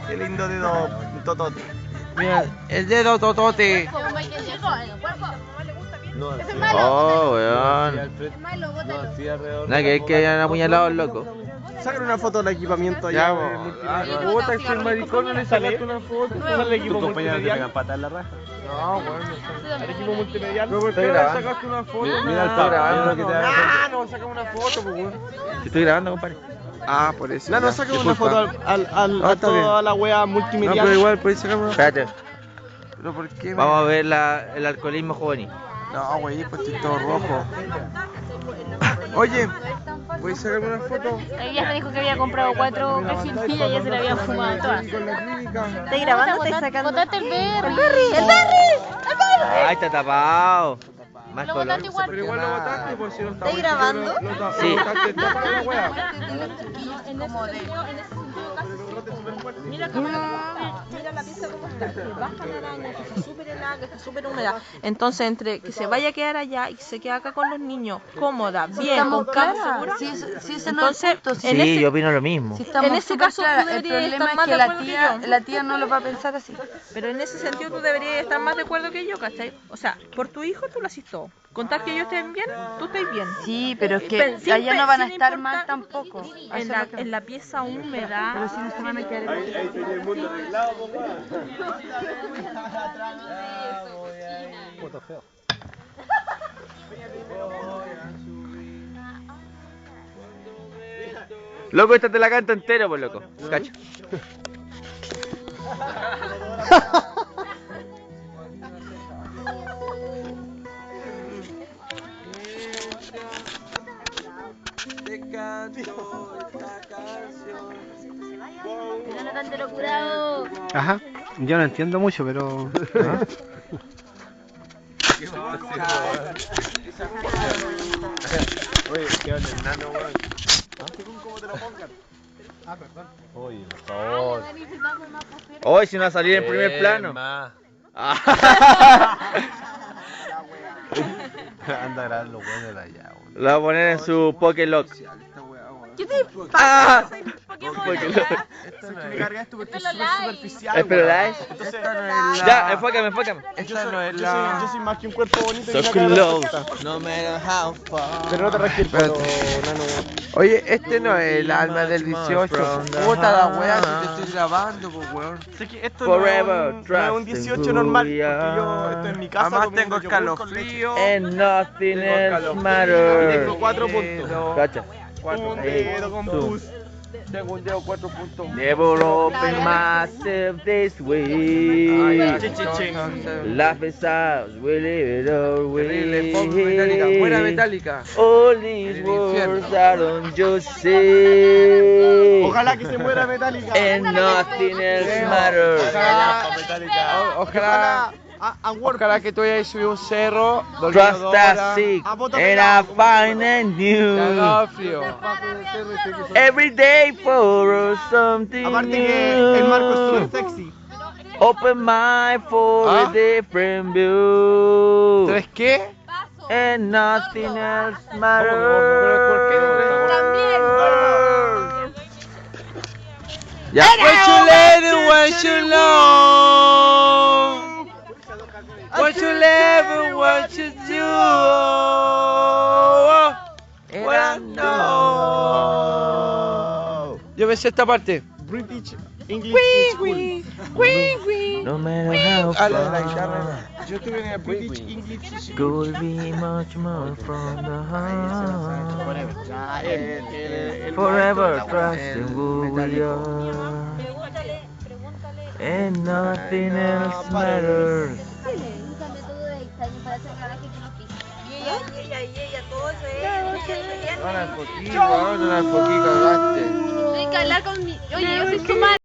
Qué lindo dedo totote. Mira, el dedo totote. Oh, weón. Nada que ver que hayan apuñalado al loco. Sacan una foto del equipamiento allá. Ya, po. Puta, que el maricón no le sacaste una foto. Sale el equipo multimedial. patar la raja. No, bueno, el equipo multimedial. Estoy ¿Por qué no le grabando. sacaste una foto? Mira el grabando que te Ah, no, saca una foto, pues, weón. Te estoy grabando, compadre. Ah, por eso. No, Ya, sacan una disculpa. foto a está toda bien. la wea No, multimedial. pero igual puedes sacar una. Espérate. ¿Pero por qué? Vamos a ver el alcoholismo juvenil. No, güey, pues estoy todo rojo. Oye, ¿voy a sacarme una foto? Ella me dijo que había comprado 4 cajillas y ya se la habían fumado todas. Con la clínica. ¿Estás grabando? ¿Estás sacando? Botaste el berry. ¡El Berry! Ay, está tapado. Más Lo color. botaste igual. Pero igual lo botaste, pues si no está ¿Estás grabando? Sí. Lo botaste, está para la wea. Mira la pieza como está, que baja la araña, que está súper helada, que está súper húmeda. Entonces, entre que se vaya a quedar allá y que se quede acá con los niños, cómoda, bien, con cama segura. Sí, ese no es el punto. en Sí, ese- yo opino lo mismo. Sí, estamos en ese súper caso, tú claras. El deberías problema estar es más que de la acuerdo que yo. la tía no lo va a pensar así. Pero en ese sentido tú deberías estar más de acuerdo que yo, ¿cachai? O sea, por tu hijo tú lo haces todo. Contar que ellos estén bien, tú estás bien. Sí, pero es que Sin allá no van a sin estar importar- mal tampoco. En la pieza húmeda. Pero sí no se van a quedar en Ahí tenía el mundo arreglado, papá. Foto feo. Loco, esta te la canto entero, pues loco. Cacho. No tan de curado. Ajá, yo no entiendo mucho, pero... Oye, qué onda el nano, weón. Según cómo te lo pongan. Ah, perdón. Oye, por favor. Hoy si no va a salir en primer plano. Anda a grabar los buenos de allá, weón. Lo va a poner en su Pokélock. ¿Qué te Ah, Pokémon? Esto no es... carga esto porque es súper superficial, Espera, weón. ¿la Entonces, Ya, enfócame. yo soy más que un cuerpo bonito y So una cara close, perfecta. no matter how far. Pero no te rasques el poto, nano, weón. Oye, este no es el alma del 18. Puta la wea, si te estoy grabando, pues weón. Sé que esto Forever no es un trust in 18 who normal, we porque yo are. estoy en mi casa. Además comiendo tengo yogur con leche. escalofrío. And nothing Tengo else escalofrío. matters. Tengo 4 puntos. Cacha. Un dedo con pus. Tengo un dedo 4 puntos. Never open myself this way. Life is ours, we live it our Terrible, pop metálica, fuera way. metálica. All these En el infierno. words I don't just say. Ojalá que se muera Metallica. And nothing else matters. Ojalá Ojalá que tú hayas subido un cerro, Trust us sick, and I find in you. frío. Every day for something Aparte que el marco es new. súper sexy. Open mind for ¿Ah? a different view. ¿Sabes qué? And nothing else ¿Por matters. Ya. What you let what you know. What you live and what you do. What I know. Yo me sé esta parte. British English School. No matter how Ah, la guitarra. far, Yo estuve en el British English School. could be much more from the heart. Forever trusting who we are, and nothing else matters. todo eso No la enfoqué, weón, no la enfoqué, cagaste. Hay que hablar con mi... Oye, yo soy su madre.